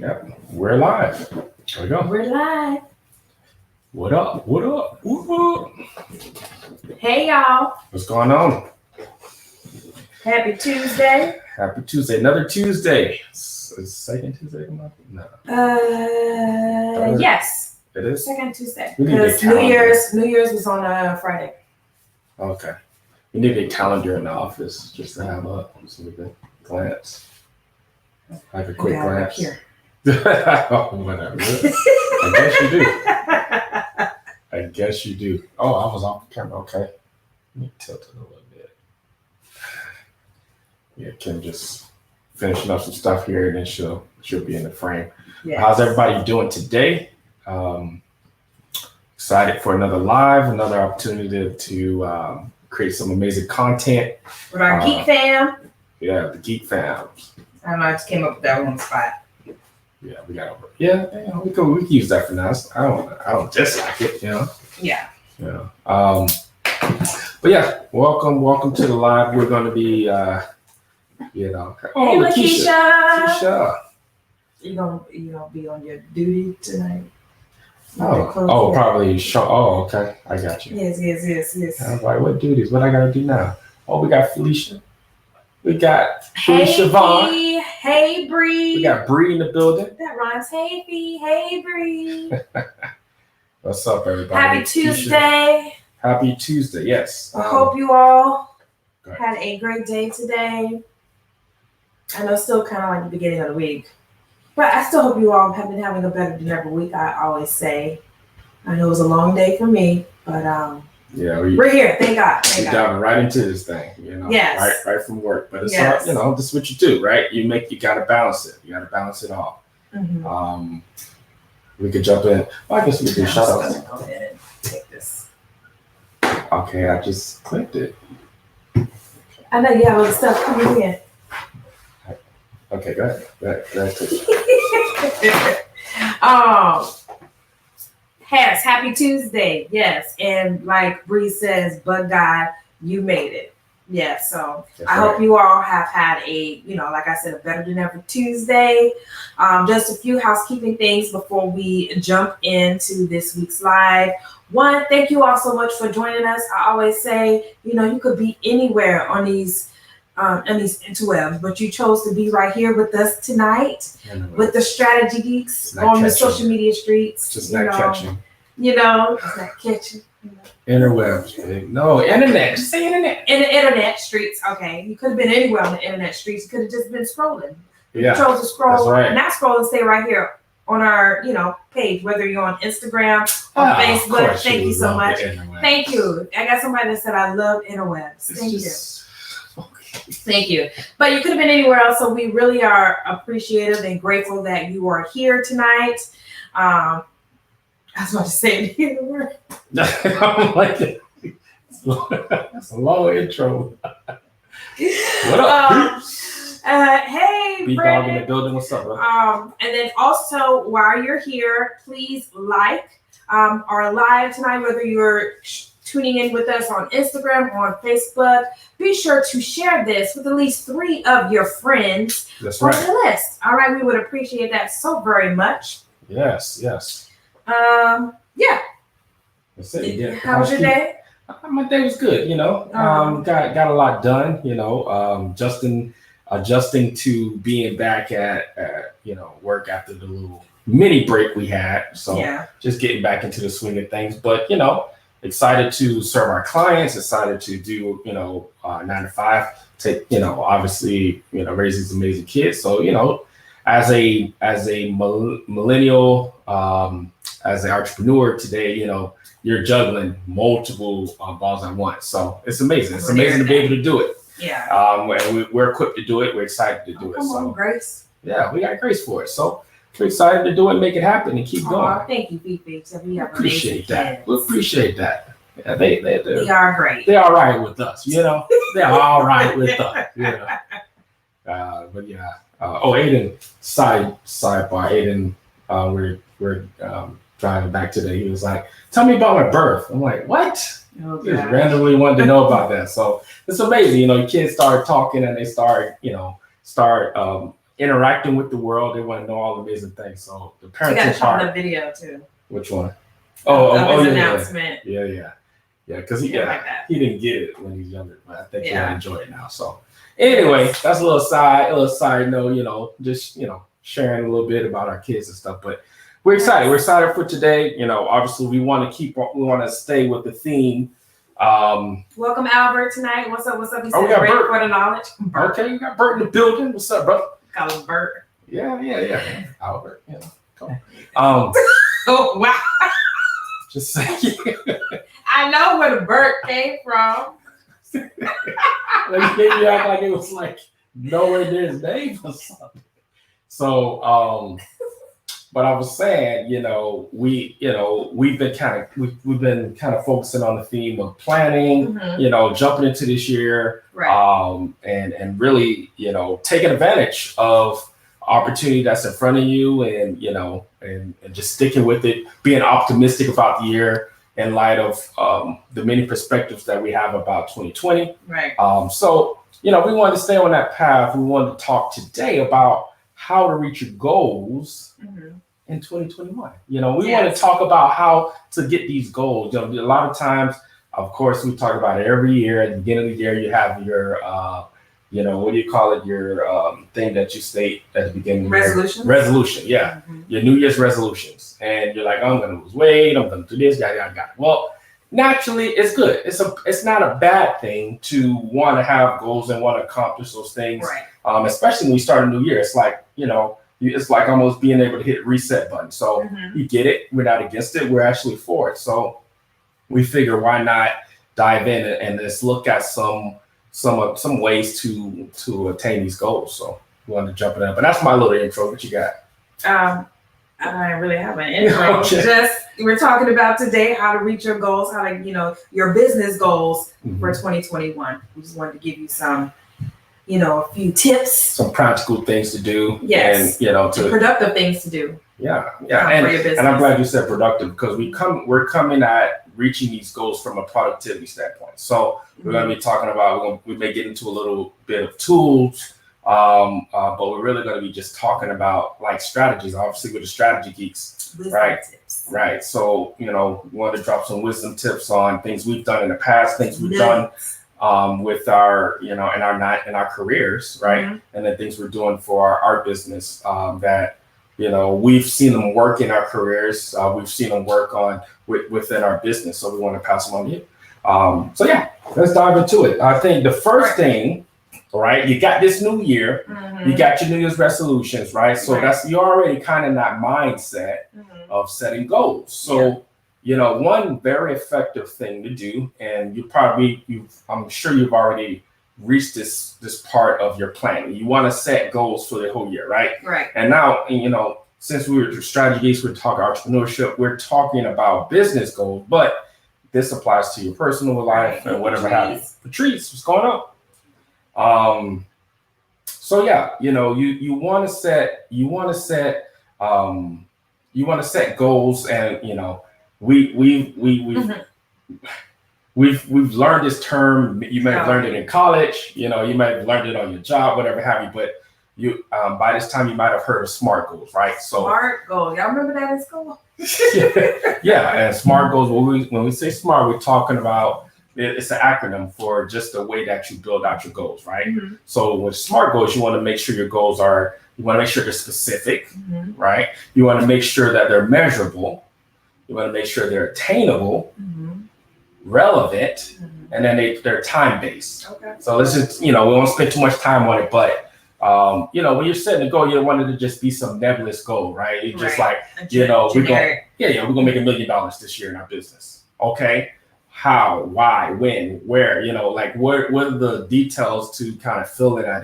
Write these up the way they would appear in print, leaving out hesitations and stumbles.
Yep, we're live. There we go. We're live. What up? What up? What up? Hey, y'all. What's going on? Happy Tuesday. Happy Tuesday. Another Tuesday. Is second Tuesday coming up? No. Yes. It is? Second Tuesday. We need a Because New Year's was on a Friday. Okay. We need a calendar in the office just to have up so we can glance. Like a quick glance. Here. Whatever. I guess you do. I guess you do. Oh, I was off the camera. Okay. Let me tilt it a little bit. Yeah, Kim just finishing up some stuff here, and then she'll be in the frame. Yes. How's everybody doing today? Excited for another live, another opportunity to create some amazing content With our Geek fam. Yeah, the Geek fam. I don't know, I just came up with that one spot. Yeah, we got over. Yeah, we can use that for now. I don't dislike it, Yeah. Yeah. But yeah, welcome to the live. We're going to be, Oh, Hey, Lakeisha. Lakeisha. You gonna be on your duty tonight? Oh, probably show. Oh, okay. I got you. Yes. I was like, what duties? What I got to do now? Oh, we got Felicia. We got Felicia Vaughn. Hey, Bree. We got Bree in the building. That rhymes. Hey, Fee. Hey, Bree. What's up, everybody? Happy Tuesday. Happy Tuesday. Yes. I hope you all Go ahead. had a great day today. I know it's still kind of like the beginning of the week, but I still hope you all have been having a better than ever week. I always say, I know it was a long day for me, but yeah, we're here. Thank God. We're diving right into this thing, Yes. right from work. But it's Yes. all, this is what you do, right? You gotta balance it. You gotta balance it all. Mm-hmm. We could jump in. Well, I guess we could shout out. Go ahead and take this. Okay, I just clicked it. I know you have other stuff coming in. Okay, go ahead. Happy Tuesday. Yes. And like Bree says, but God, you made it. Yeah, so That's I right. hope you all have had a, like I said, a better than ever Tuesday. Just a few housekeeping things before we jump into this week's live. One, thank you all so much for joining us. I always say, you could be anywhere on these interwebs, but you chose to be right here with us tonight with the Strategy Geeks on the social media streets. Just not catching. It's not catching. Interwebs. No, internet. Just say internet. In the internet streets. Okay. You could have been anywhere on the internet streets. You could have just been scrolling. Yeah. You chose to scroll. That's right. Not scroll and stay right here on our, page, whether you're on Instagram or Facebook. Thank you so much. Thank you. I got somebody that said I love interwebs. Thank you. But you could have been anywhere else. So we really are appreciative and grateful that you are here tonight. I was about to say it in the word. I'm like it. That's a long intro. What up? Hey, Big dog in the building. What's up, bro? And then also, while you're here, please like our live tonight, whether you're tuning in with us on Instagram or on Facebook. Be sure to share this with at least 3 of your friends That's on right. the list. All right, we would appreciate that so very much. Yes. Yeah. That's it. Yeah. How was your day? My day was good. Got a lot done. Adjusting to being back at work after the little mini break we had. So just getting back into the swing of things. But excited to serve our clients. Excited to do 9 to 5. Take obviously raise these amazing kids. So as a millennial, as an entrepreneur today, you're juggling multiple balls at once. So it's amazing. It's amazing to be able to do it. Yeah. We're equipped to do it. We're excited to do it. Come on, Grace. Yeah, we got grace for it. So we're excited to do it, make it happen, and keep going. Thank you, Fifi. So we appreciate that. We appreciate that. Yeah, they are great. They're all right with us. They're all right with us. But yeah. Aiden. Sidebar. Aiden. We're driving back today. He was like, "Tell me about my birth." I'm like, "What?" Just randomly wanted to know about that. So it's amazing. Kids start talking and they start interacting with the world. They want to know all the amazing things. So the parenting you got to show the video too. Which one? His announcement. Yeah. Because he like didn't get it when he was younger, but I think he'll enjoy it now. So anyway, that's a little side note, just sharing a little bit about our kids and stuff. But we're excited. We're excited for today. Obviously we want to stay with the theme. Welcome Albert tonight. What's up? He said, we got Bert for the knowledge. Bert. Okay, you got Bert in the building. What's up, brother? Call him Bert. Yeah. Albert, come on. Oh wow. Just saying. I know where the Bert came from. Like you made me act like it was like nowhere near his name or something. So, but I was saying, we've been kind of focusing on the theme of planning, jumping into this year, right. And really, taking advantage of opportunity that's in front of you, and and just sticking with it, being optimistic about the year in light of the many perspectives that we have about 2020. Right. So, we wanted to stay on that path. We wanted to talk today about how to reach your goals in 2021. We want to talk about how to get these goals. A lot of times, of course, we talk about it every year. At the beginning of the year, you have your what do you call it? Your thing that you state at the beginning. Resolution. Yeah. Your New Year's resolutions. And you're like, I'm going to lose weight. I'm going to do this, yada. Well, naturally, it's good. It's not a bad thing to want to have goals and want to accomplish those things. Right. Especially when you start a new year. It's like, it's like almost being able to hit reset button. So you get it. We're not against it. We're actually for it. So we figure why not dive in and just look at some ways to attain these goals. So we wanted to jump in there. But that's my little intro. What you got? I really have an intro. Okay. Just we're talking about today how to reach your goals, how to your business goals for 2021. We just wanted to give you some, a few tips, some practical things to do. Yes, and productive things to do. Yeah. And I'm glad you said productive, because we're coming at reaching these goals from a productivity standpoint. So we're going to be talking about, we may get into a little bit of tools, but we're really going to be just talking about like strategies, obviously with the Strategy Geeks, wisdom tips. Right. So, we want to drop some wisdom tips on things we've done in the past, things we've done with our, in our careers, right? And then things we're doing for our business that, we've seen them work in our careers. We've seen them work within our business. So we want to pass them on to you. So yeah, let's dive into it. I think the first thing, right, you got this new year, you got your New Year's resolutions, right? So you're already kind of in that mindset of setting goals. So, one very effective thing to do, and I'm sure you've already reached this part of your plan. You want to set goals for the whole year, right? Right. And now, since we were Strategy Geeks, we're talking entrepreneurship, we're talking about business goals, but this applies to your personal life and whatever have you. Patrice, what's going on? So yeah, you want to set goals, and we've learned this term. You may have learned it in college, you might have learned it on your job, whatever have you, but by this time you might have heard of SMART goals, right? So SMART goals. Y'all remember that in school? Yeah, and SMART goals, when we say SMART, we're talking about, it's an acronym for just the way that you build out your goals, right? So with SMART goals, you want to make sure your goals you want to make sure they're specific, right? You want to make sure that they're measurable. You want to make sure they're attainable, relevant, and then they're time-based. Okay. So let's just, we won't spend too much time on it, but when you're setting a goal, you don't want it to just be some nebulous goal, right? You're just like, we're gonna make $1 million this year in our business. Okay. How, why, when, where, what are the details to kind of fulfill that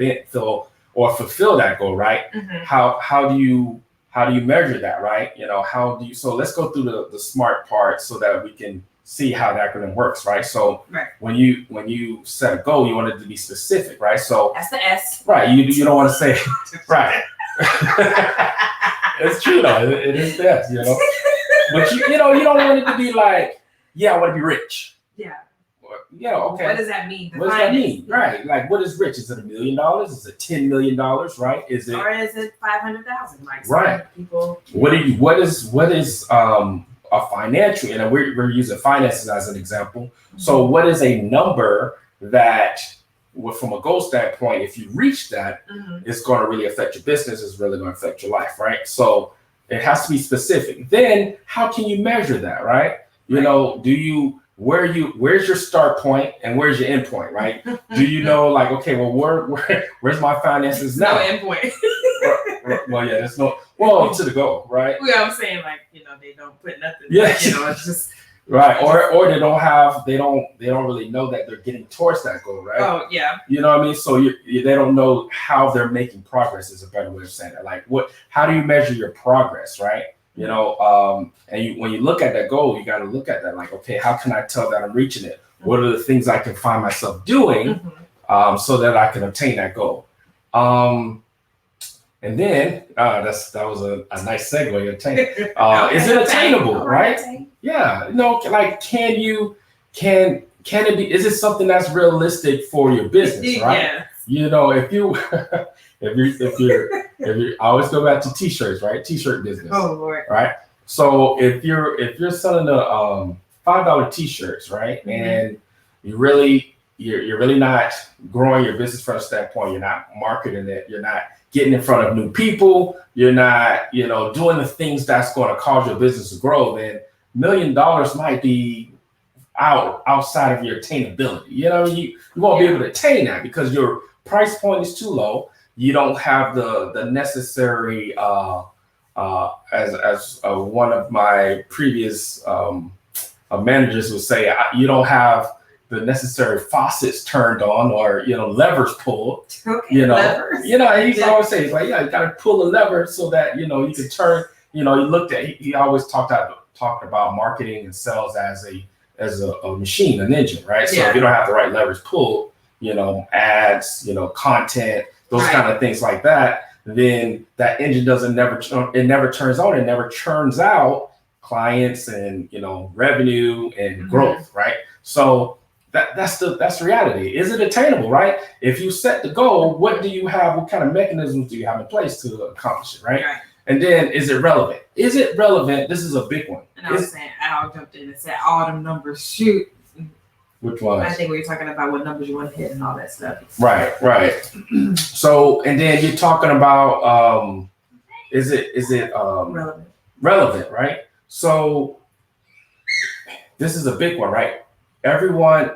goal, right? How do you measure that, right? So let's go through the SMART part so that we can see how the acronym works, right? So when you set a goal, you want it to be specific, right? So that's the S. Right. You don't want to say right. It's true though. It is the S, But you don't want it to be like, I want to be rich. Yeah. Okay. What does that mean? What does that mean? Right. Like, what is rich? Is it $1 million? Is it $10 million? Right? Or is it 500,000? Like, right. People. What is a financial? And we're using finances as an example. Mm-hmm. So, what is a number that, from a goal standpoint, if you reach that, it's going to really affect your business. It's really going to affect your life, right? So, it has to be specific. Then, how can you measure that, right? You know, where's your start point and where's your end point, right? Do you know, like, okay, well, where's my finances now? No end point. Well, yeah, there's no, to the goal, right? Yeah, I'm saying, like, they don't put nothing. Yeah, it's just right. Or they don't really know that they're getting towards that goal, right? Oh yeah. You know what I mean? So they don't know how they're making progress. Is a better way of saying it. Like, how do you measure your progress, right? You know, when you look at that goal, you got to look at that like, okay, how can I tell that I'm reaching it? What are the things I can find myself doing so that I can obtain that goal? And then that was a nice segue. Is it attainable, right? Yeah. Like, can it be? Is it something that's realistic for your business, right? Yeah. You know, if you I always go back to t-shirts, right? T-shirt business. Oh Lord. Right. So if you're selling the $5 t-shirts, right, and you're really not growing your business from a standpoint, you're not marketing it, you're not getting in front of new people, you're not, doing the things that's going to cause your business to grow, then $1 million might be outside of your attainability. You won't be able to attain that because your price point is too low. You don't have the necessary, as one of my previous managers would say, you don't have the necessary faucets turned on or levers pulled. Okay, levers. He's always saying, he's like, yeah, you got to pull a lever so that you can turn. He always talked about marketing and sales as a machine, an engine, right? So if you don't have the right levers pulled, ads, content, those kind of things like that, then that engine never turns on, it never churns out clients and revenue and growth, right? So that's reality. Is it attainable, right? If you set the goal, what do you have? What kind of mechanisms do you have in place to accomplish it, right? And then, is it relevant? Is it relevant? This is a big one. And I was saying, Al jumped in and said, all them numbers, shoot. Which one? I think we were talking about what numbers you want to hit and all that stuff. Right. So, and then you're talking about, is it relevant, right? So this is a big one, right? Everyone,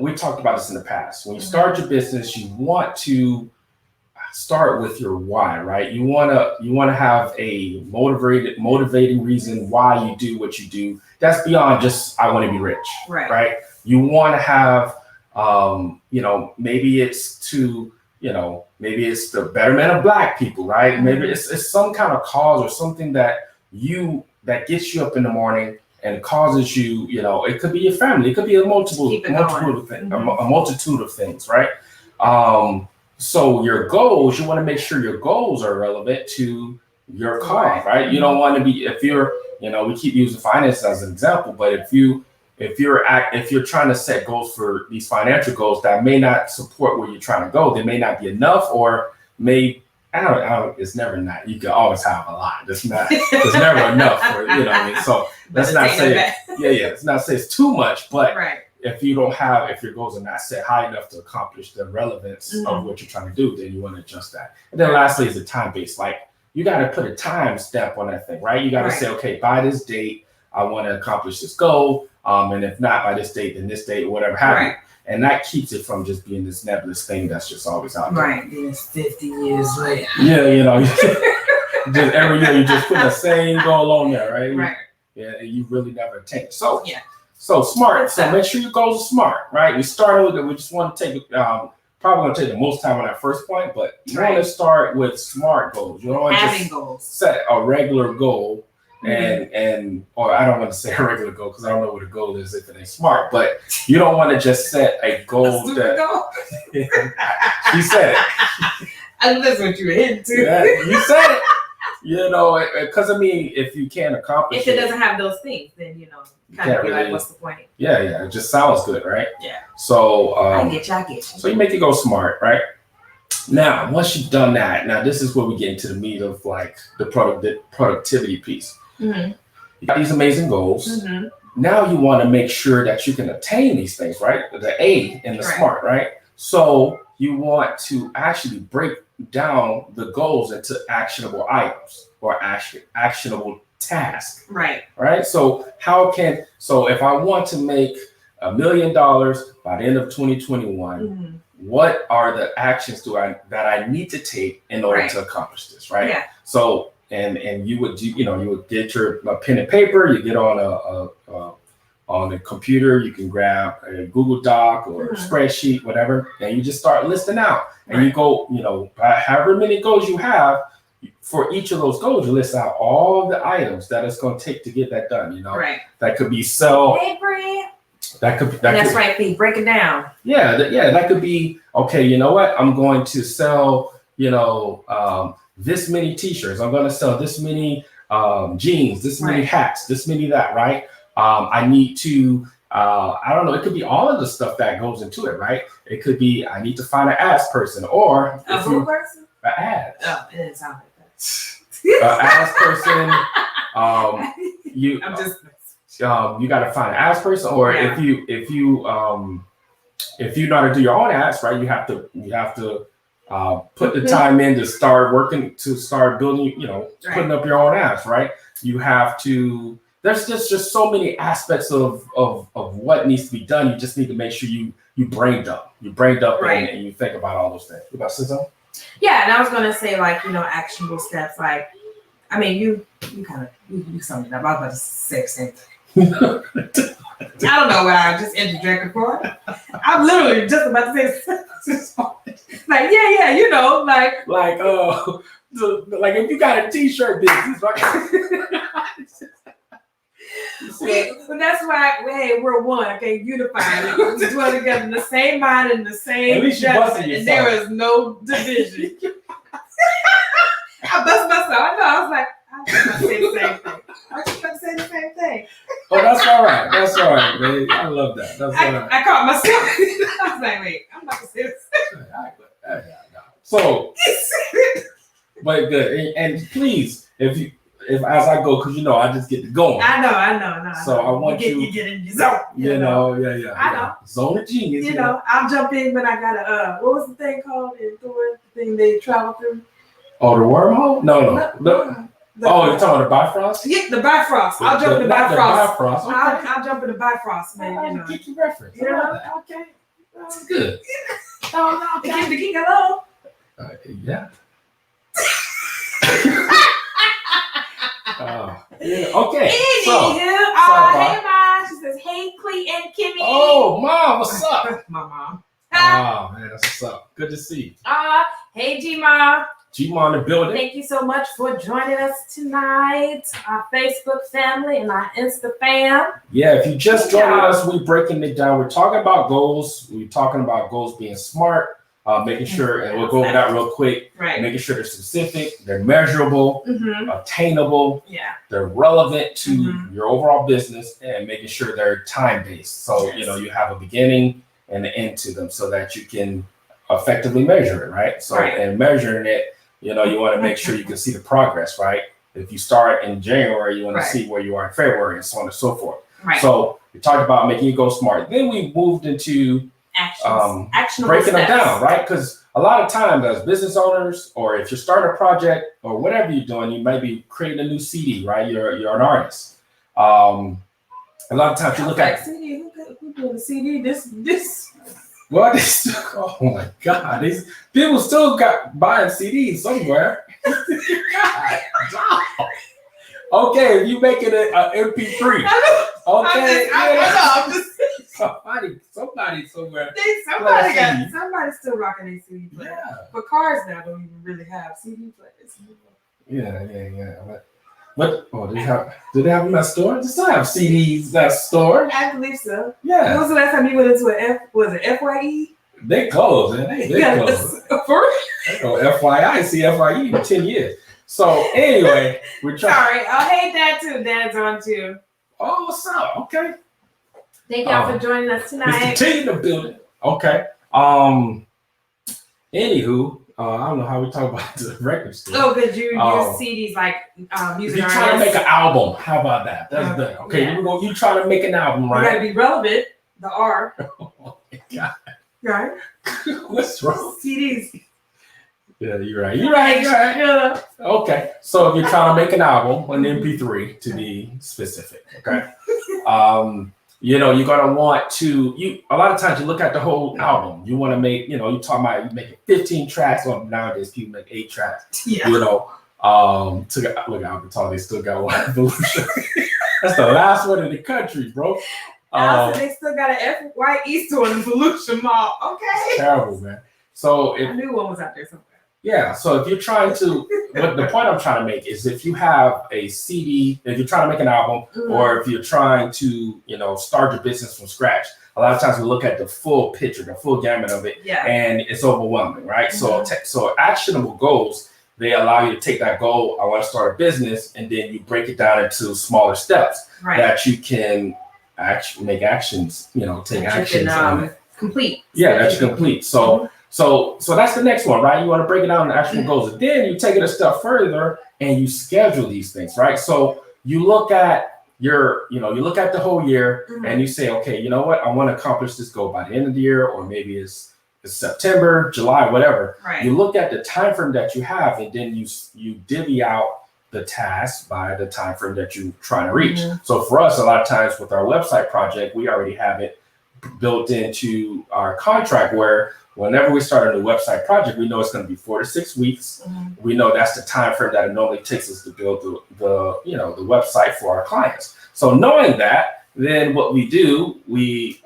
we talked about this in the past. When you start your business, you want to start with your why, right? You want to have a motivating reason why you do what you do. That's beyond just, I want to be rich, right? You want to have, maybe it's maybe it's the betterment of Black people, right? Maybe it's some kind of cause or something that gets you up in the morning and causes you, it could be your family, it could be a multitude of things, right? So your goals, you want to make sure your goals are relevant to your cause, right? You don't want to be, if you're, we keep using finance as an example, but if you're trying to set goals for these financial goals that may not support where you're trying to go, they may not be enough, or it's never not. You can always have a lot. It's never enough for, So let's not say, let's not say it's too much, but if your goals are not set high enough to accomplish the relevance of what you're trying to do, then you want to adjust that. And then lastly is the time based. Like, you got to put a time stamp on that thing, right? You got to say, okay, by this date, I want to accomplish this goal. And if not by this date, then this date, whatever happens. And that keeps it from just being this nebulous thing that's just always out there. Right. It's 50 years later. Yeah, just every year you just put the same goal on there, right? Right. Yeah, and you really never attain it. So smart. So make sure your goals are smart, right? We started with it. We just want to take probably going to take the most time on that first point, but you want to start with smart goals. You don't want to just goals. Set a regular goal or I don't want to say a regular goal because I don't know what a goal is if it ain't smart, but you don't want to just set a goal goal. You said it. I know that's what you were into. Yeah, you said it. Because I mean, if you can't accomplish if it doesn't have those things, then kind of be like, what's the point? Yeah, it just sounds good, right? Yeah. So I get you. So you make it go smart, right? Now, once you've done that, now this is where we get into the meat of like the productivity piece. Mm-hmm. You got these amazing goals. Mm-hmm. Now you want to make sure that you can attain these things, right? The A and the SMART, right? So you want to actually break down the goals into actionable items or actionable tasks. Right. Right. So if I want to make $1 million by the end of 2021, mm-hmm. what are the actions that I need to take in order to accomplish this? Right. Yeah. So and you would get your pen and paper, you get on a computer, you can grab a Google Doc or a spreadsheet, whatever, and you just start listing out. And you go, however many goals you have, for each of those goals, you list out all the items that it's going to take to get that done. Right. That could be sell. Hey, Bree. That's right, Fee. Break it down. Yeah, that could be, okay, you know what? I'm going to sell, this many T-shirts. I'm going to sell this many jeans, this many hats, this many that, right? I need to, I don't know, it could be all of the stuff that goes into it, right? It could be, I need to find an ads person or a who person? An ads. Oh, it didn't sound like that. An ads person. You got to find an ads person, or if you know how to do your own ads, right? You have to put the time in to start working, to start building, putting up your own ads, right? You have to. There's just so many aspects of what needs to be done. You just need to make sure you brain dump. You brain dump and you think about all those things. You about to say something? Yeah, and I was gonna say actionable steps. Like, I mean, you summed it up. I was about to say the same thing. I don't know what I just interjected for. I'm literally just about to say the same. Like, like if you got a T-shirt business, right? That's why, we're one, okay, unified. We dwell together in the same mind and the same judgment, and there is no division. I bust myself. I know. I was like, I was about to say the same thing. I was about to say the same thing. Oh, that's all right. That's all right, man. I love that. That's all right. I caught myself. I was like, wait, I'm about to say this. So, but good. And please, if as I go, because I just get to going. I know. So I want you get in your zone. Yeah. I know. Zone of genius. I'll jump in when I gotta. What was the thing called in Thor? The thing they travel through. Oh, the wormhole? No. You're talking about the Bifrost? Yeah, the Bifrost. I'll jump in the Bifrost. Okay. I'll jump in the Bifrost, man. Get your reference. Okay. That's good. No. The king hello. Yeah. Okay. Hey, Mom. She says, hey, Clee and Kimmy. Oh, Mom, what's up? My mom. Oh, man, that's what's up. Good to see you. Hey, G-Ma. G-Ma in the building. Thank you so much for joining us tonight. Our Facebook family and our Insta fam. Yeah, if you just joined us, we're breaking it down. We're talking about goals. We're talking about goals being smart. Making sure, and we'll go over that real quick. Right. Making sure they're specific, they're measurable, attainable, they're relevant to your overall business, and making sure they're time-based. So, you have a beginning and an end to them so that you can effectively measure it, right? So, and measuring it, you want to make sure you can see the progress, right? If you start in January, you want to see where you are in February and so on and so forth. Right. So we talked about making it go smart. Then we moved into breaking them down, right? Because a lot of times as business owners, or if you're starting a project or whatever you're doing, you might be creating a new CD, right? You're an artist. A lot of times you look at CD. Who doing the CD? This. What? Oh my God! These people still buying CDs somewhere. Okay, if you make it an MP3. Okay, I'm just somebody somewhere. Somebody's still rocking a CD player. Yeah. But cars now don't even really have CD players. Yeah. But do they have them in that store? They still have CDs in that store. I believe so. Yeah. When was the last time you went into was it FYE? They closed, man. They closed. For real? FYI, see FYE in 10 years. So anyway, we're trying. Sorry. Oh, hey, Dad too. Dad's on too. Oh, what's up? Okay. Thank y'all for joining us tonight. Mr. T in the building. Okay. Anywho, I don't know how we talk about the record store. Oh, good. You see these like music. You're trying to make an album. How about that? That's good. Okay, yeah. You trying to make an album, right? You gotta be relevant. The R. Oh my God. Right. What's wrong? CDs. Yeah, you're right. You're right. Yeah. Okay, so if you're trying to make an album, an MP3 to be specific, okay. You're gonna want to. A lot of times you look at the whole album. You want to make. You talking about making 15 tracks. Well, nowadays people make 8 tracks. Yeah. Look, Alberton, they still got one evolution. That's the last one in the country, bro. They still got an FYE store in the Volusia Mall. Okay. Terrible, man. So I knew one was out there somewhere. Yeah. So if you're trying to, what the point I'm trying to make is, if you have a CD, if you're trying to make an album, or if you're trying to, start your business from scratch, a lot of times we look at the full picture, the full gamut of it, and it's overwhelming, right? So actionable goals, they allow you to take that goal. I want to start a business, and then you break it down into smaller steps that you can make actions, take actions. Complete. Yeah, that's complete. So that's the next one, right? You want to break it down into actual goals, and then you take it a step further and you schedule these things, right? So you look at you look at the whole year and you say, okay, you know what? I want to accomplish this goal by the end of the year, or maybe it's September, July, whatever. Right. You look at the time frame that you have, and then you divvy out the task by the time frame that you're trying to reach. So for us, a lot of times with our website project, we already have it built into our contract where whenever we start a new website project, we know it's going to be 4 to 6 weeks. We know that's the time frame that it normally takes us to build the website for our clients. So knowing that, then what we do, we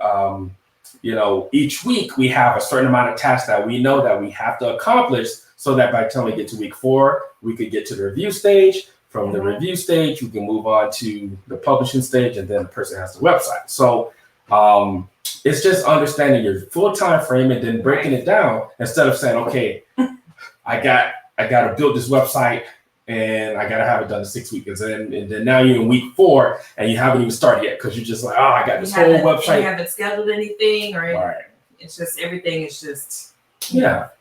each week we have a certain amount of tasks that we know that we have to accomplish, so that by the time we get to week 4, we could get to the review stage. From the review stage, we can move on to the publishing stage, and then the person has the website. So it's just understanding your full time frame and then breaking it down, instead of saying, okay, I got to build this website and I got to have it done in 6 weeks. And then now you're in week 4 and you haven't even started yet, because you're just like, I got this whole website. You haven't scheduled anything, or it's just everything is just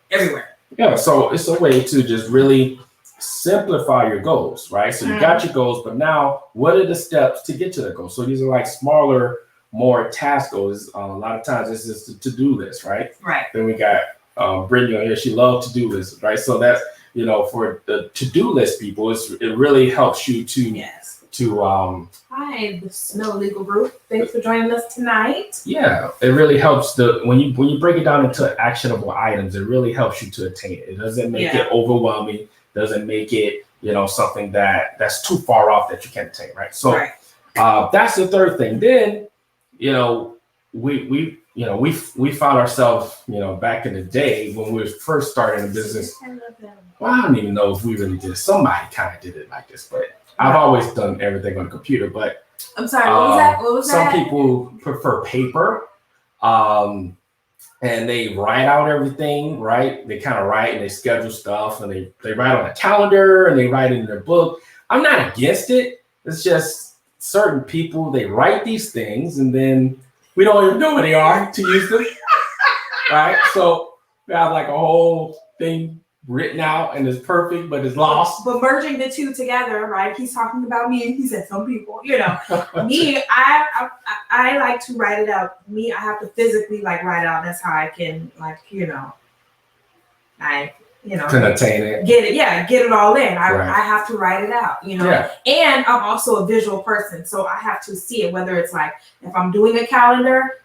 everywhere. Yeah, so it's a way to just really simplify your goals, right? So you got your goals, but now what are the steps to get to the goal? So these are like smaller, more task goals. A lot of times this is the to-do list, right? Right. Then we got Brittany on here. She loves to-do lists, right? So that's, for the to-do list people, it really helps you to Hi, the Smell Legal Group. Thanks for joining us tonight. Yeah, it really helps when you break it down into actionable items. It really helps you to attain it. It doesn't make it overwhelming. Doesn't make it something that's too far off that you can't attain, right? So that's the third thing. Then we found ourselves back in the day when we were first starting a business. Well, I don't even know if we really did. Somebody kind of did it like this, but I've always done everything on the computer. But I'm sorry, what was that? Some people prefer paper, and they write out everything, right? They kind of write and they schedule stuff, and they write on a calendar and they write it in their book. I'm not against it. It's just certain people, they write these things and then we don't even know where they are to use them, right? So we have like a whole thing written out and it's perfect, but it's lost. But merging the two together, right? He's talking about me, and he said some people, me, I like to write it out. Me, I have to physically write it out. That's how I can can attain it. Get it all in. I have to write it out, And I'm also a visual person, so I have to see it. Whether it's if I'm doing a calendar,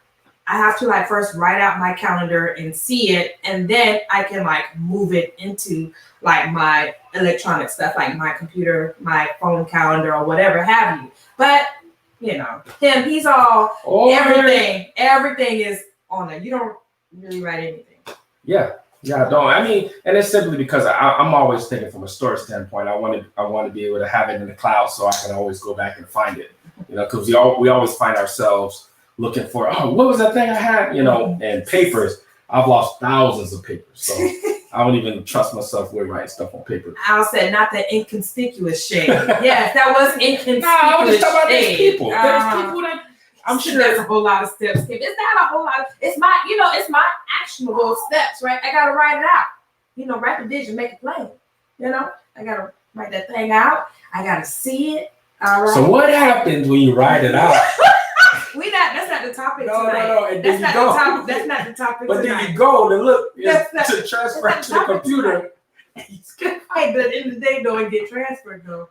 I have to first write out my calendar and see it, and then I can move it into my electronic stuff, like my computer, my phone calendar, or whatever have you. But him, he's all everything. Everything is on there. You don't really write anything. Yeah, I don't. I mean, and it's simply because I'm always thinking from a storage standpoint. I want to be able to have it in the cloud so I can always go back and find it. Because we always find ourselves looking for, what was that thing I had? And papers. I've lost thousands of papers. So I don't even trust myself with writing stuff on paper. I said not the inconspicuous shade. Yes, that was inconspicuous. No, I was just talking about these people. There's people that I'm sure there's a whole lot of steps. It's not a whole lot. It's my actionable steps, right? I gotta write it out. Write the vision, make it plain. I gotta write that thing out. I gotta see it. All right. So what happens when you write it out? That's not the topic tonight. No. And then you go. That's not the topic but tonight. Then you go to look to transfer to the computer. Hey, but at the end of the day, though, it get transferred though.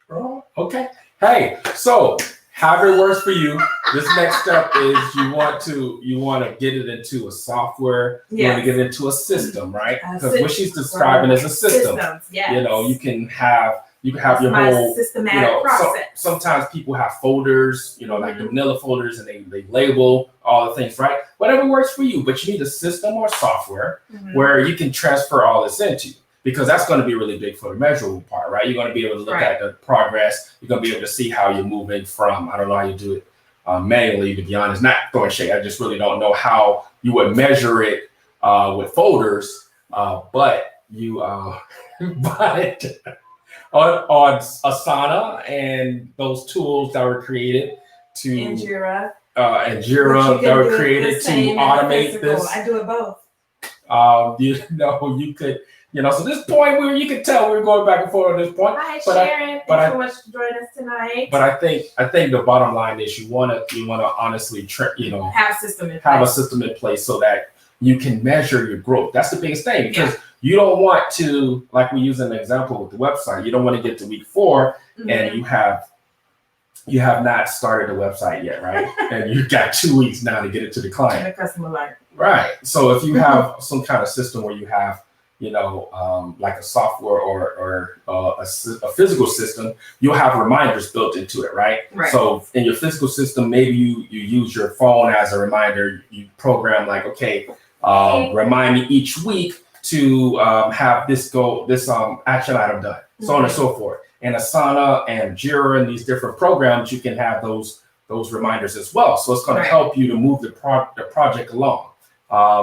Oh, okay. Hey, so however it works for you, this next step is you want to get it into a software. You want to get it into a system, right? Because what she's describing is a system. Systems, yes. You can have your whole systematic process. Sometimes people have folders, like the vanilla folders, and they label all the things, right? Whatever works for you, but you need a system or software where you can transfer all this into, because that's going to be really big for the measurable part, right? You're going to be able to look at the progress. You're going to be able to see how you're moving from, I don't know how you do it manually, to be honest, not throwing shade. I just really don't know how you would measure it with folders, but you, but on Asana and those tools that were created to and Jira that were created to automate this. I do it both. You could, so this point where you could tell we were going back and forth on this point. Hi, Sharon. Thanks so much for joining us tonight. But I think the bottom line is you want to honestly have a system in place so that you can measure your growth. That's the biggest thing, because you don't want to, like we use an example with the website, you don't want to get to week 4 and you have not started the website yet, right? And you've got 2 weeks now to get it to the client. And the customer alert. Right. So if you have some kind of system where you have, like a software or a physical system, you'll have reminders built into it, right? So in your physical system, maybe you use your phone as a reminder. You program like, okay, remind me each week to have this action item done, so on and so forth. And Asana and Jira and these different programs, you can have those reminders as well. So it's going to help you to move the project along.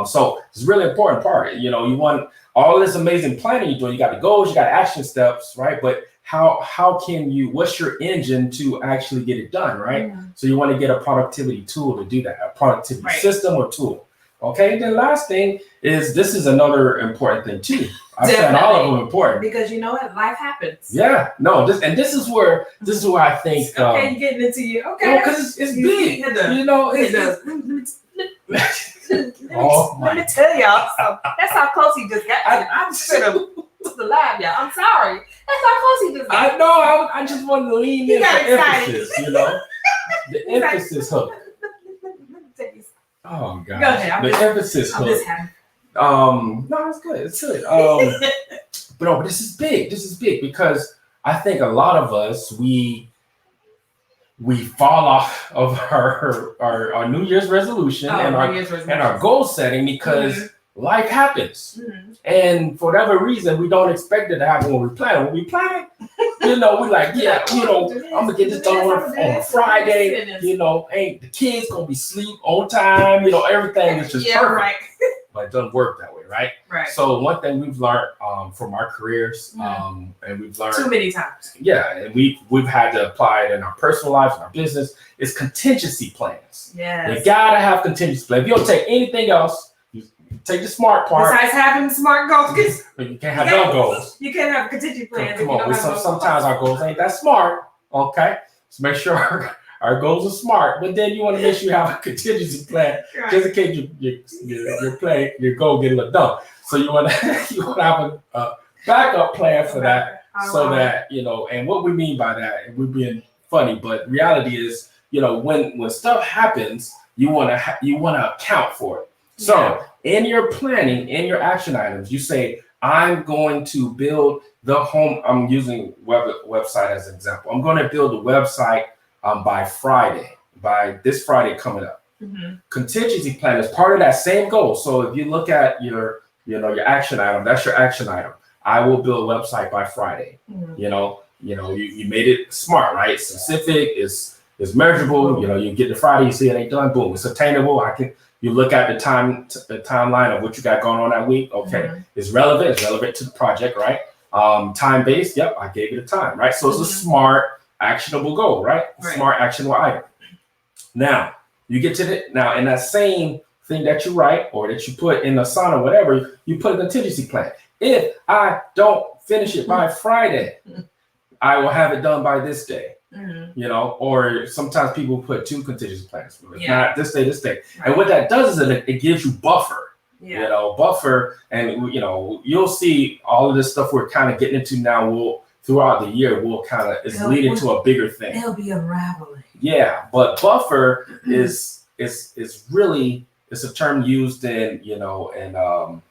So it's a really important part. You want all of this amazing planning you're doing. You got the goals, you got action steps, right? But how can you? What's your engine to actually get it done, right? So you want to get a productivity tool to do that, a productivity system or tool. Okay, the last thing is, this is another important thing too. I said all of them important, because life happens. Yeah, no, this is where I think. Okay, you're getting into you. Okay, because it's big. It does. Let me tell y'all something. That's how close he just got. I'm straight up the live, y'all. I'm sorry. That's how close he just got. I know. I just wanted to lean in for emphasis. The emphasis hook. Oh God. Go ahead. The emphasis hook. I'm just happy. No, it's good. It's good. But this is big. This is big because I think a lot of us we fall off of our New Year's resolution and our goal setting because life happens. And for whatever reason, we don't expect it to happen when we plan. When we plan, we're like, I'm gonna get this done on Friday. Ain't the kids gonna be asleep on time? Everything is just perfect. Right. But it doesn't work that way, right? Right. So one thing we've learned from our careers, and we've learned too many times. Yeah, and we've had to apply it in our personal lives, in our business, is contingency plans. Yes. You gotta have contingency plans. If you don't take anything else, you take the smart part. Besides having smart goals, but you can't have no goals. You can't have contingency plans. Come on, sometimes our goals ain't that smart. Okay, so make sure our goals are smart, but then you want to make sure you have a contingency plan just in case your goal get a little dumb. So you want to have a backup plan for that, so that and what we mean by that, and we're being funny, but reality is, when stuff happens, you want to account for it. So in your planning, in your action items, you say, I'm going to build the home. I'm using website as an example. I'm going to build a website by this Friday coming up. Contingency plan is part of that same goal. So if you look at your action item, that's your action item. I will build a website by Friday. You made it smart, right? Specific, is measurable. You get to Friday, you see it ain't done, boom, it's attainable. I can, You look at the timeline of what you got going on that week. Okay, it's relevant to the project, right? Time based. Yep, I gave it a time, right? So it's a smart, actionable goal, right? Smart, actionable item. Now you get to now in that same thing that you write or that you put in Asana, whatever, you put a contingency plan. If I don't finish it by Friday, I will have it done by this day. You know, or sometimes people put 2 contingency plans. It's not this day. Right. And what that does is it gives you buffer. You know, buffer, and you know, you'll see all of this stuff we're kind of getting into now. We'll throughout the year, we'll kind of leading to a bigger thing. It'll be unraveling. Yeah, but buffer is really, it's a term used in, you know, and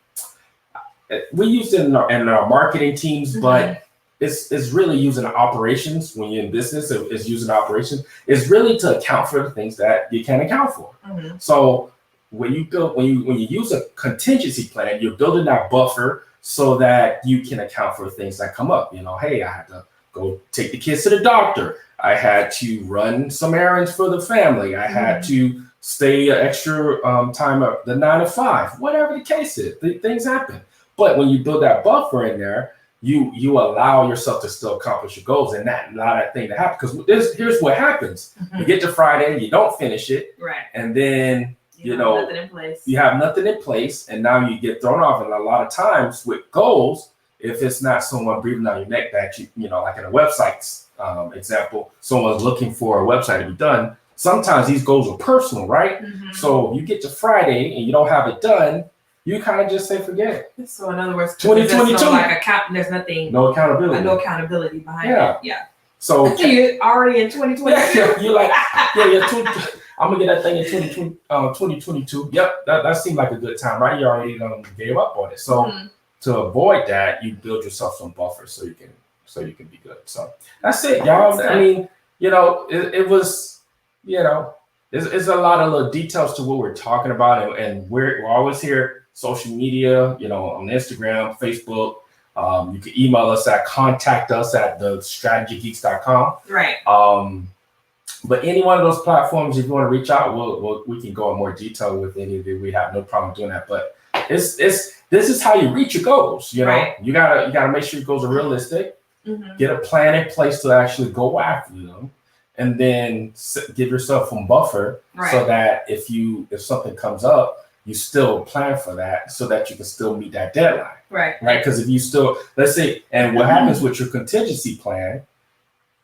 we use it in our marketing teams, but it's really used in operations. When you're in business, it's used in operations. It's really to account for the things that you can't account for. So when you use a contingency plan, you're building that buffer so that you can account for things that come up. You know, hey, I had to go take the kids to the doctor. I had to run some errands for the family. I had to stay extra time up the 9 to 5, whatever the case is. Things happen. But when you build that buffer in there, you allow yourself to still accomplish your goals and not that thing to happen. Because here's what happens. You get to Friday, you don't finish it. Right. And then, you know, nothing in place. You have nothing in place. And now you get thrown off. And a lot of times with goals, if it's not someone breathing down your neck that you know, like in a website example, someone's looking for a website to be done. Sometimes these goals are personal, right? So you get to Friday and you don't have it done, you kind of just say forget it. So in other words, 2022, there's nothing, no accountability behind it. Yeah. So you're already in 2022. You're like, I'm gonna get that thing in 2022. Yep, that seemed like a good time, right? You already gave up on it. So to avoid that, you build yourself some buffer so you can be good. So that's it, y'all. I mean, you know, it was, you know, it's a lot of little details to what we're talking about, and we're always here. Social media, you know, on Instagram, Facebook. You can email us at contact@thestrategygeeks.com. Right. But any one of those platforms, if you want to reach out, we can go in more detail with any of you. We have no problem doing that. But this is how you reach your goals. You know, right. you gotta make sure your goals are realistic. Get a plan in place to actually go after them, and then give yourself some buffer so that if something comes up, you still plan for that so that you can still meet that deadline. Right. Because if you still, let's say, and what happens with your contingency plan,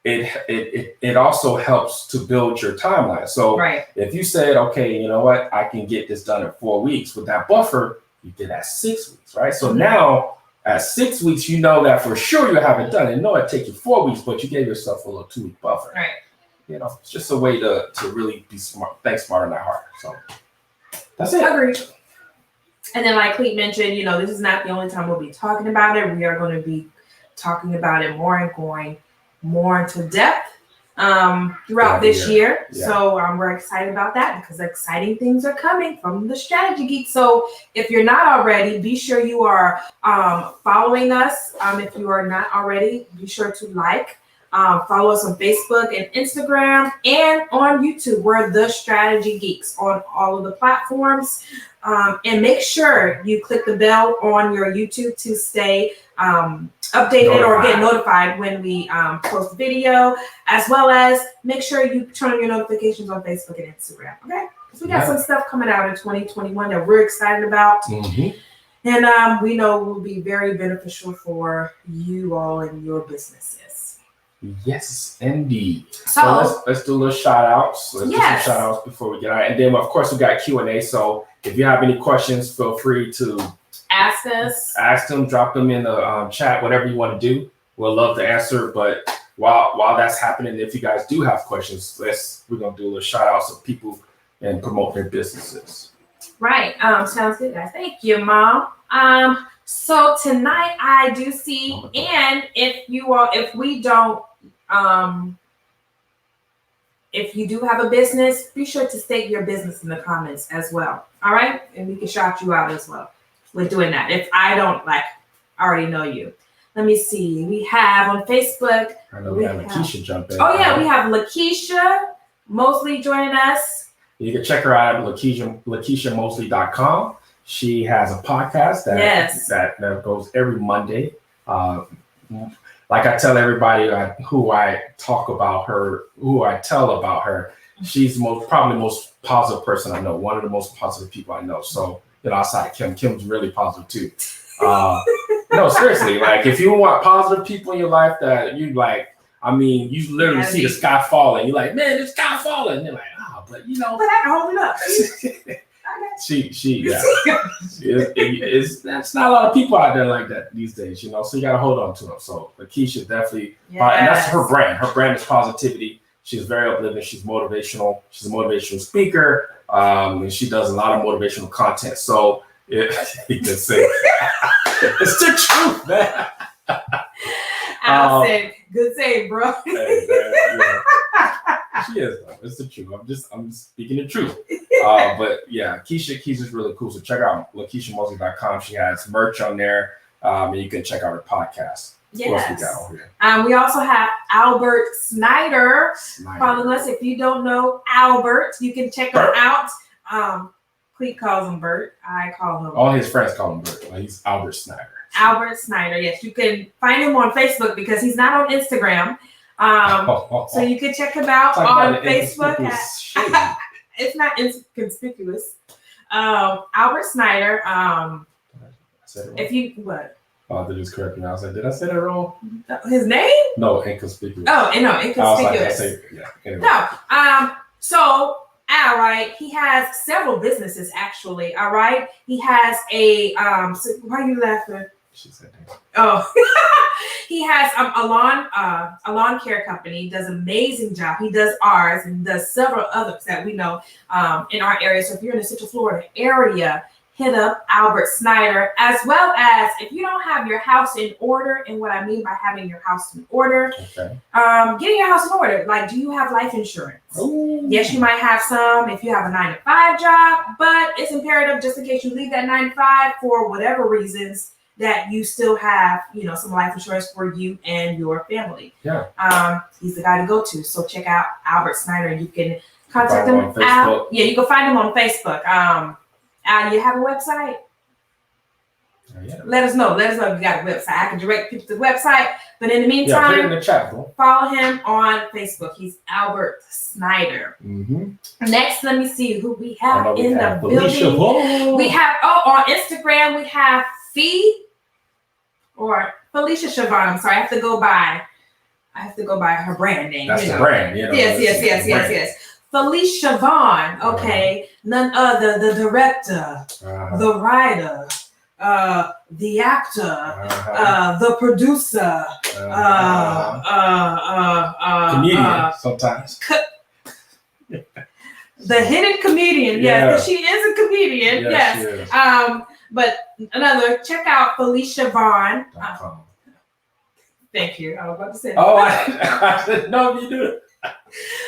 it also helps to build your timeline. So if you said, okay, you know what, I can get this done in 4 weeks with that buffer, you did that 6 weeks, right? So now at 6 weeks, you know that for sure you have it done. And know it takes you 4 weeks, but you gave yourself a little 2-week buffer. Right. You know, it's just a way to really be smart, think smarter, not harder. So that's it. Agreed. And then, like Cleet mentioned, you know, this is not the only time we'll be talking about it. We are going to be talking about it more and going more into depth throughout this year. Yeah. So we're excited about that because exciting things are coming from the Strategy Geeks. So if you're not already, be sure you are following us. If you are not already, be sure to follow us on Facebook and Instagram and on YouTube. We're the Strategy Geeks on all of the platforms. And make sure you click the bell on your YouTube to stay updated or get notified when we post video, as well as make sure you turn on your notifications on Facebook and Instagram. Okay? Because we got some stuff coming out in 2021 that we're excited about. And we know will be very beneficial for you all and your businesses. Yes, indeed. So let's do a little shout outs. Let's do some shout outs before we get out. And then of course we got Q&A. So if you have any questions, feel free to ask us. Ask them, drop them in the chat, whatever you want to do. We'll love to answer. But while that's happening, if you guys do have questions, we're gonna do a little shout outs of people and promote their businesses. Right. Sounds good, guys. Thank you, Mom. So tonight I do see, and if you do have a business, be sure to state your business in the comments as well. All right. And we can shout you out as well with doing that. If I don't already know you. Let me see. We have on Facebook. I know we have Lakeisha jump in. Oh yeah, we have Lakeisha mostly joining us. You can check her out at LakeishaMosley.com. She has a podcast that goes every Monday. Like I tell everybody who I tell about her, she's probably the most positive person I know. One of the most positive people I know. So, outside of Kim's really positive too. No, seriously, like if you want positive people in your life that you like, you literally see the sky falling. You're like, man, the sky falling. And you're like, but But I can hold it up. That's not a lot of people out there like that these days, so you got to hold on to them. So Lakeisha definitely, and that's her brand. Her brand is positivity. She's very uplifting. She's motivational. She's a motivational speaker, and she does a lot of motivational content. So you can say it's the truth, man. I'll say, good save, bro. Hey, man, she is. It's the truth. I'm speaking the truth. But yeah, Keisha's really cool. So check out LakeishaMosley.com. She has merch on there, and you can check out her podcast. Yes. What else we got over here? We also have Albert Snyder following us. If you don't know Albert, you can check him out. Cleet calls him Bert. I call him. All his friends call him Bert. He's Albert Snyder. Albert Snyder. Yes, you can find him on Facebook because he's not on Instagram. So you can check him out on Facebook. It's not inconspicuous. Albert Snyder. If you what? Oh, they just correct me. I was like, did I say that wrong? His name? No, inconspicuous. Oh, no, inconspicuous. Anyway. No. So, all right, he has several businesses actually. All right, he has a So why are you laughing? She said that. Oh, he has a lawn care company. He does an amazing job. He does ours and does several others that we know in our area. So if you're in the Central Florida area, hit up Albert Snyder, as well as if you don't have your house in order. And what I mean by having your house in order, getting your house in order. Like, do you have life insurance? Ooh. Yes, you might have some if you have a 9-to-5 job, but it's imperative just in case you leave that 9-to-5 for whatever reasons that you still have, some life insurance for you and your family. Yeah. He's the guy to go to. So check out Albert Snyder. You can contact him on Facebook. Yeah, you can find him on Facebook. You have a website? Yeah. Let us know. Let us know if you got a website. I can direct people to the website. But in the meantime, put it in the chat, bro. Follow him on Facebook. He's Albert Snyder. Mm-hmm. Next, let me see who we have in the building. We have on Instagram we have Felicia Siobhan. I'm sorry, I have to go by her brand name. That's the brand, Yes. Felicia Vaughn, okay, none other, the director, the writer, the actor, the producer, comedian sometimes. The hidden comedian, yes, she is a comedian, yes. But check out Felicia Vaughn. Thank you. I was about to say that. Oh, I didn't know if you do it.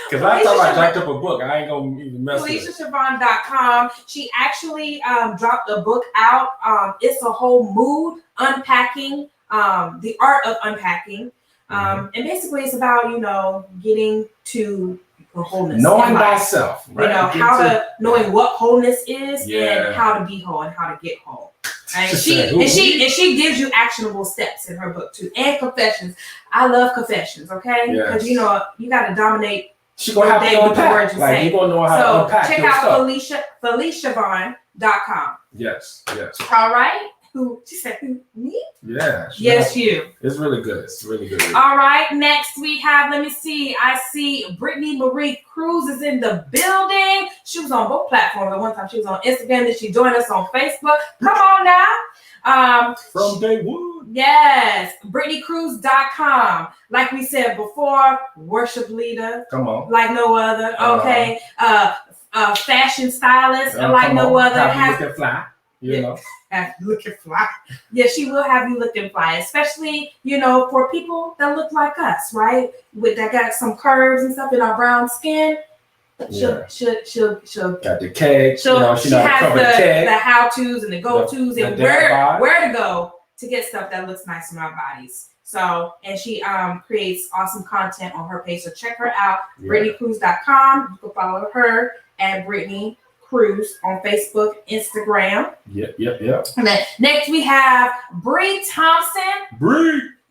Because I thought I jacked up a book. I ain't going to even mess with it. FeliciaSiobhan.com. She actually dropped a book out. It's a whole mood unpacking, the art of unpacking. And basically it's about, getting to wholeness. Knowing thyself. Right? Knowing what wholeness is and how to be whole and how to get whole. Right? She gives you actionable steps in her book too, and confessions. I love confessions, okay? Because you got to dominate. She gonna have to unpack. You gonna know how to unpack. Check out FeliciaVaughn.com. Yes. All right. She said, who, me? Yeah. Yes, you. It's really good. All right. Next we have, let me see. I see Brittany Marie Cruz is in the building. She was on both platforms. At one time she was on Instagram. Then she joined us on Facebook. Come on now. From day one. Yes. BrittanyCruz.com. Like we said before, worship leader. Come on. Like no other. Okay. Fashion stylist. Like no other. Have you looking fly. Have you looking fly. Yeah, she will have you looking fly, especially, for people that look like us, right? That got some curves and stuff in our brown skin. She'll got the cake. She has the how-tos and the go-tos and where to go to get stuff that looks nice on our bodies. So, and she creates awesome content on her page. So check her out, BrittanyCruz.com. You can follow her at Brittany Cruz on Facebook, Instagram. Yep. And then next we have Bree Thompson,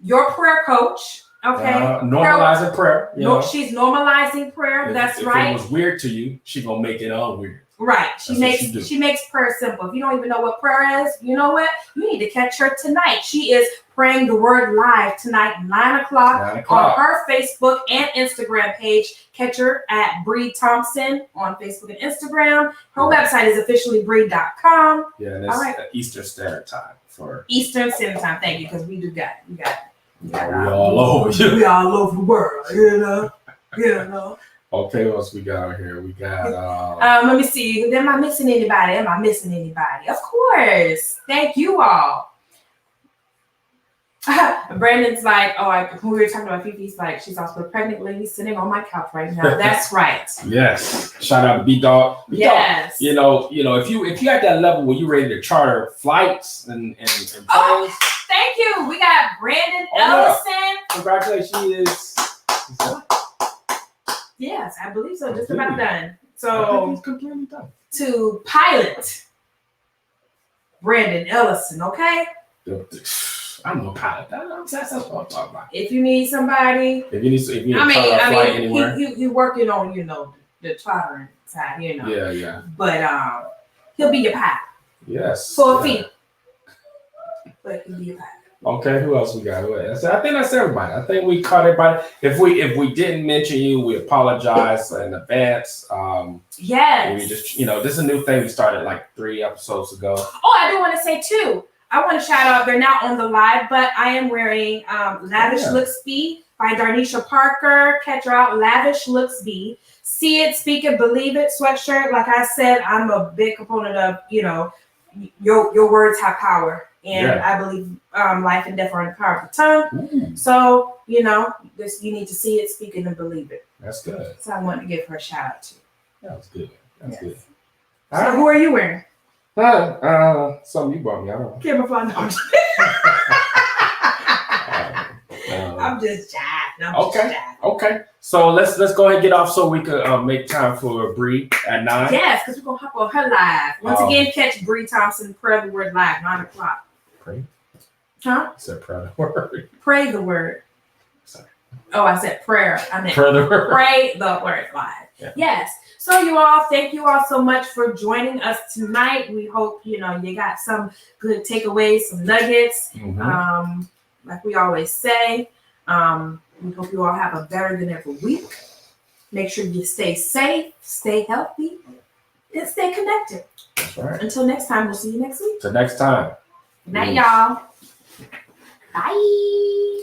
your prayer coach. Okay. Normalizing prayer. No, she's normalizing prayer. That's right. If it was weird to you, she's gonna make it unweird. Right. She makes prayer simple. If you don't even know what prayer is, you know what? You need to catch her tonight. She is praying the word live tonight, 9 o'clock on her Facebook and Instagram page. Catch her at Bree Thompson on Facebook and Instagram. Her website is officiallybree.com. Yeah, and it's Eastern Standard Time Eastern Standard Time. Thank you, because we got we all over we all over the world, you know. Okay, what else we got here? We got let me see. Am I missing anybody? Of course. Thank you all. Brandon's like, when we were talking about Fifi's like, she's also a pregnant lady sitting on my couch right now. That's right. Yes. Shout out to B-Dog. Yes. You know, if you at that level where you're ready to charter flights and planes. Oh, thank you. We got Brandon Ellison. Yeah. Congratulations. Yes, I believe so. Just about done. So he's completely done. To pilot Brandon Ellison, okay? I'm no pilot. That's what I'm talking about. If you need somebody, if you need to flight anywhere, he working on the chartering side, Yeah. But he'll be your pilot. Yes. For a fee. But he'll be your pilot. Okay, who else we got? I think that's everybody. I think we caught everybody. If we didn't mention you, we apologize in advance. Yes. We just this is a new thing we started like 3 episodes ago. Oh, I do want to say too. I want to shout out. They're not on the live, but I am wearing Lavish Looks Be by Darnisha Parker. Catch her out. Lavish Looks Be. See it, speak it, believe it. Sweatshirt. Like I said, I'm a big component of your words have power. And I believe life and death are in the power of the tongue. So, you need to see it, speak it, and believe it. That's good. So I wanted to give her a shout out to. That was good. That's good. So who are you wearing? Something you brought me. I don't know. Camouflage. I'm just jiving. Okay. So let's go ahead and get off so we could make time for Bree at 9. Yes, because we're gonna hop on her live. Once again, catch Bree Thompson, Pray the Word live, 9 o'clock. Pray? Huh? I said pray the word. Pray the word. Sorry. Oh, I said prayer. I meant pray the word. Pray the word live. Yeah. Yes. So you all, thank you all so much for joining us tonight. We hope you got some good takeaways, some nuggets. Mm-hmm. Like we always say. We hope you all have a better than ever week. Make sure you stay safe, stay healthy, and stay connected. That's right. Until next time, we'll see you next week. Till next time. Good night, y'all. Bye.